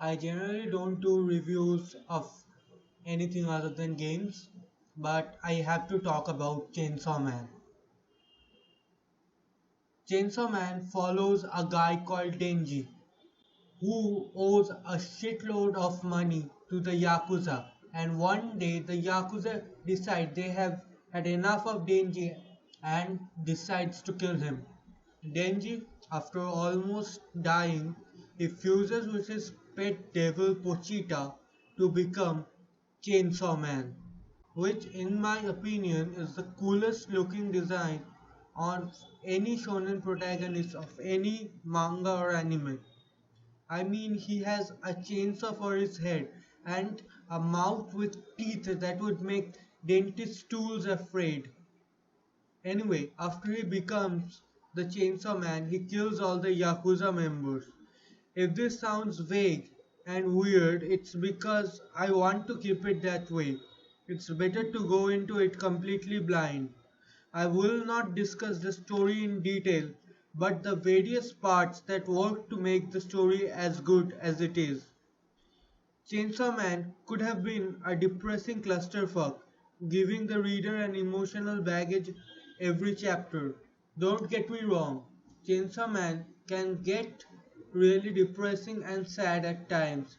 I generally don't do reviews of anything other than games, but I have to talk about Chainsaw Man. Chainsaw Man follows a guy called Denji who owes a shitload of money to the Yakuza, and one day the Yakuza decide they have had enough of Denji and decides to kill him. Denji, after almost dying, he fuses with his pet devil Pochita to become Chainsaw Man, which in my opinion is the coolest looking design on any shonen protagonist of any manga or anime. I mean, he has a chainsaw for his head and a mouth with teeth that would make dentist tools afraid. Anyway, after he becomes the Chainsaw Man, he kills all the Yakuza members. If this sounds vague and weird, it's because I want to keep it that way. It's better to go into it completely blind. I will not discuss the story in detail, but the various parts that work to make the story as good as it is. Chainsaw Man could have been a depressing clusterfuck, giving the reader an emotional baggage every chapter. Don't get me wrong, Chainsaw Man can get really depressing and sad at times,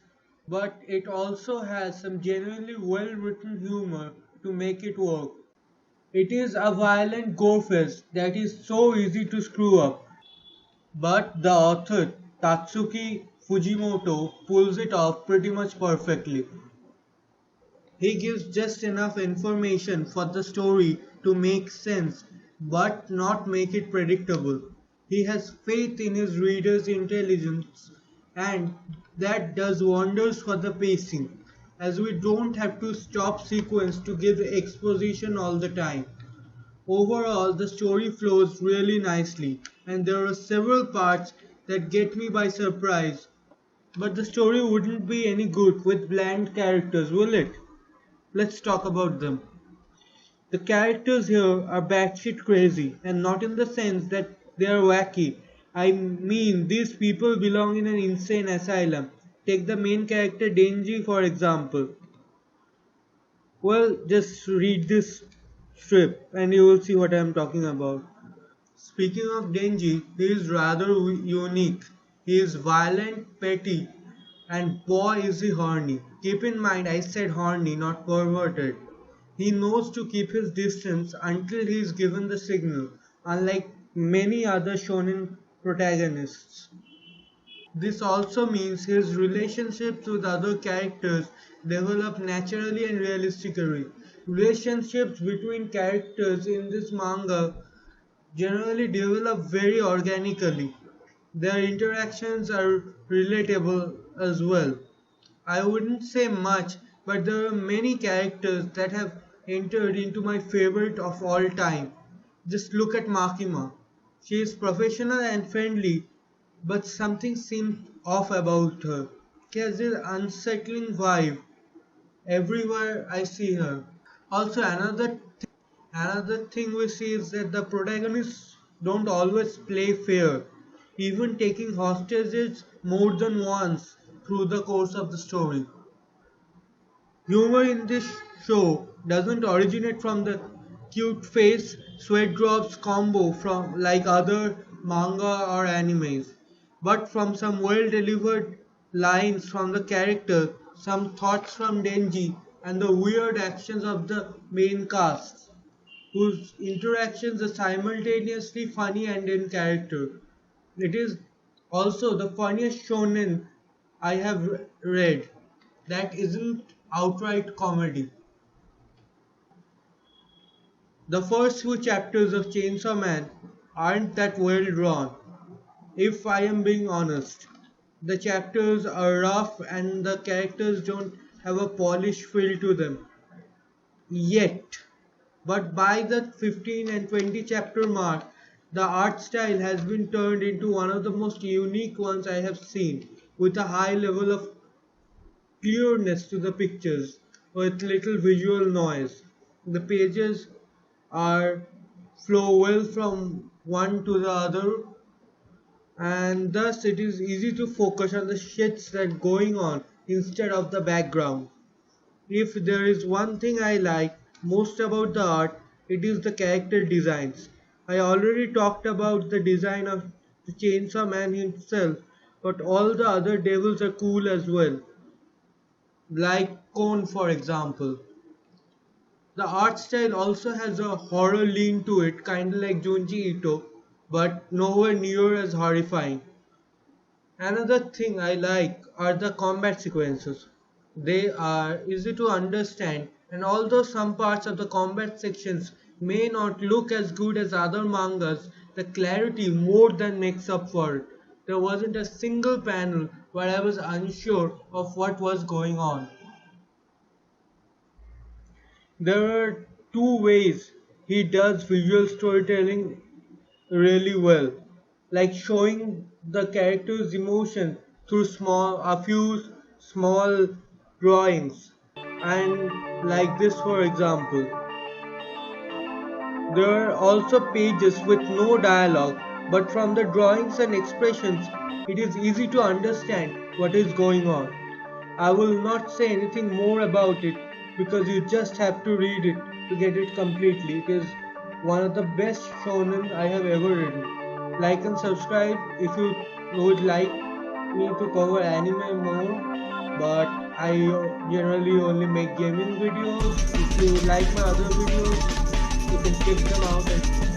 but it also has some genuinely well written humor to make it work. It is a violent gore fest that is so easy to screw up, but the author Tatsuki Fujimoto pulls it off pretty much perfectly. He gives just enough information for the story to make sense but not make it predictable. He has faith in his reader's intelligence and that does wonders for the pacing as we don't have to stop sequence to give exposition all the time. Overall, the story flows really nicely, and there are several parts that get me by surprise. But the story wouldn't be any good with bland characters, will it? Let's talk about them. The characters here are batshit crazy, and not in the sense that they are wacky. I mean, these people belong in an insane asylum. Take the main character Denji for example. Well, just read this strip and you will see what I am talking about. Speaking of Denji, he is rather unique. He is violent, petty, and boy is he horny. Keep in mind I said horny, not perverted. He knows to keep his distance until he is given the signal, unlike many other shonen protagonists. This also means his relationships with other characters develop naturally and realistically. Relationships between characters in this manga generally develop very organically. Their interactions are relatable as well. I wouldn't say much, but there are many characters that have entered into my favorite of all time. Just look at Makima. She is professional and friendly, but something seems off about her. She has this unsettling vibe everywhere I see her. Also, another thing we see is that the protagonists don't always play fair, even taking hostages more than once through the course of the story. Humor in this show doesn't originate from the cute face sweat drops combo from like other manga or animes, but from some well delivered lines from the character, some thoughts from Denji, and the weird actions of the main cast whose interactions are simultaneously funny and in character. It is also the funniest shonen I have read that isn't outright comedy. The first few chapters of Chainsaw Man aren't that well drawn, if I am being honest. The chapters are rough and the characters don't have a polished feel to them yet. But by the 15 and 20 chapter mark, the art style has been turned into one of the most unique ones I have seen, with a high level of clearness to the pictures, with little visual noise. The pages are flow well from one to the other, and thus it is easy to focus on the shits that going on instead of the background. If there is one thing I like most about the art, it is the character designs. I already talked about the design of the Chainsaw Man himself, but all the other devils are cool as well, like Cone for example. The art style also has a horror lean to it, kinda like Junji Ito, but nowhere near as horrifying. Another thing I like are the combat sequences. They are easy to understand, and although some parts of the combat sections may not look as good as other mangas, the clarity more than makes up for it. There wasn't a single panel where I was unsure of what was going on. There are two ways he does visual storytelling really well, like showing the character's emotion through a few small drawings, and like this for example. There are also pages with no dialogue, but from the drawings and expressions, it is easy to understand what is going on. I will not say anything more about it because you just have to read it to get it completely. It is one of the best shonen I have ever written. Like and subscribe if you would like me to cover anime more, but I generally only make gaming videos. If you like my other videos, you can check them out and